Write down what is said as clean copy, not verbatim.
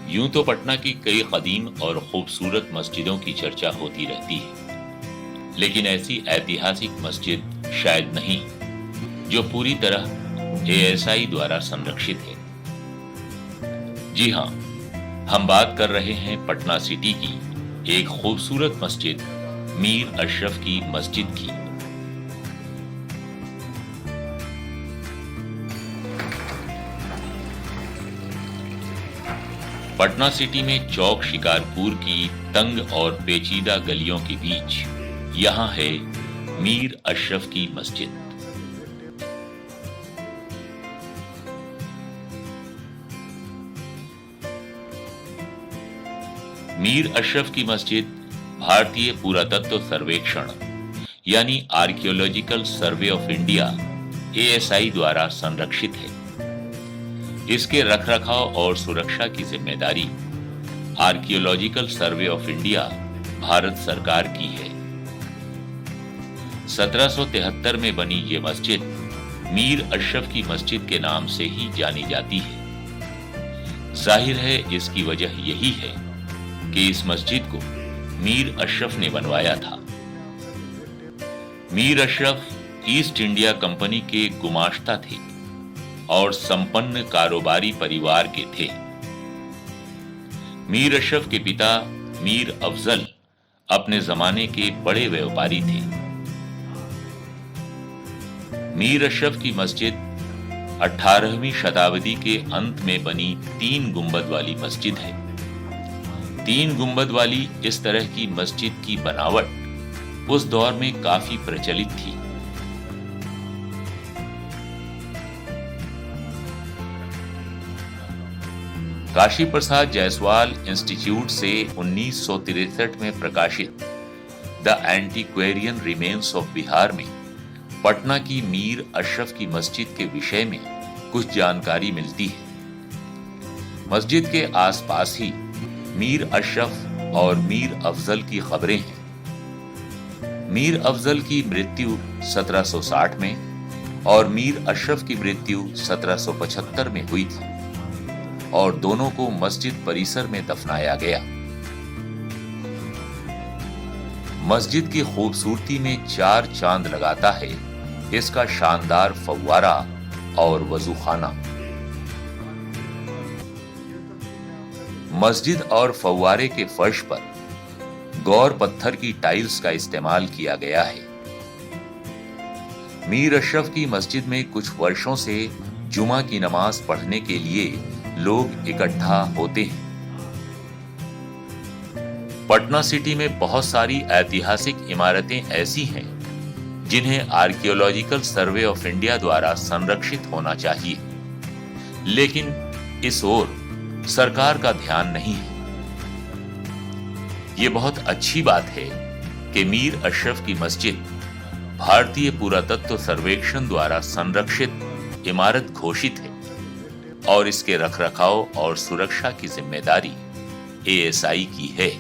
यूं तो पटना की कई कदीम और खूबसूरत मस्जिदों की चर्चा होती रहती है, लेकिन ऐसी ऐतिहासिक मस्जिद शायद नहीं जो पूरी तरह एएसआई द्वारा संरक्षित है। जी हाँ, हम बात कर रहे हैं पटना सिटी की एक खूबसूरत मस्जिद मीर अशरफ की मस्जिद की। पटना सिटी में चौक शिकारपुर की तंग और पेचीदा गलियों के बीच यहां है मीर अशरफ की मस्जिद। मीर अशरफ की मस्जिद भारतीय पुरातत्व सर्वेक्षण यानी archaeological survey of India ASI द्वारा संरक्षित है। इसके रखरखाव और सुरक्षा की जिम्मेदारी archaeological survey of India Bharat सरकार की है। 1773 में बनी ये मस्जिद मीर अशरफ की मस्जिद के नाम से ही जानी जाती है। जाहिर है इसकी वजह यही है कि इस मस्जिद को मीर अशरफ ने बनवाया था। Mir Ashraf east India company के गुमाश्ता थे और संपन्न कारोबारी परिवार के थे। मीर अशरफ के पिता मीर अफजल अपने जमाने के बड़े व्यापारी थे। मीर अशरफ की मस्जिद 18वीं शताब्दी के अंत में बनी 3 गुंबद वाली मस्जिद है। 3 गुंबद वाली इस तरह की मस्जिद की बनावट उस दौर में काफी प्रचलित थी। काशी प्रसाद जायसवाल इंस्टीट्यूट से 1963 में प्रकाशित द एंटीक्वेरियन रिमेन्स ऑफ बिहार में पटना की मीर अशरफ की मस्जिद के विषय में कुछ जानकारी मिलती है। मस्जिद के आसपास ही मीर अशरफ और मीर अफजल की खबरें हैं। मीर अफजल की मृत्यु 1760 में और मीर अशरफ की मृत्यु 1775 में हुई थी और दोनों को मस्जिद परिसर में दफनाया गया। मस्जिद की खूबसूरती में 4 चांद लगाता है इसका शानदार फव्वारा और वजूखाना। मस्जिद और फव्वारे के फर्श पर गौर पत्थर की टाइल्स का इस्तेमाल किया गया है। मीर अशरफ की मस्जिद में कुछ वर्षों से जुमा की नमाज पढ़ने के लिए लोग इकट्ठा होते हैं। पटना सिटी में बहुत सारी ऐतिहासिक इमारतें ऐसी हैं जिन्हें आर्कियोलॉजिकल सर्वे ऑफ इंडिया द्वारा संरक्षित होना चाहिए, लेकिन इस ओर सरकार का ध्यान नहीं है। ये बहुत अच्छी बात है कि मीर अशरफ की मस्जिद भारतीय पुरातत्व सर्वेक्षण द्वारा संरक्षित इमारत घोषित है और इसके रखरखाव और सुरक्षा की जिम्मेदारी एएसआई की है।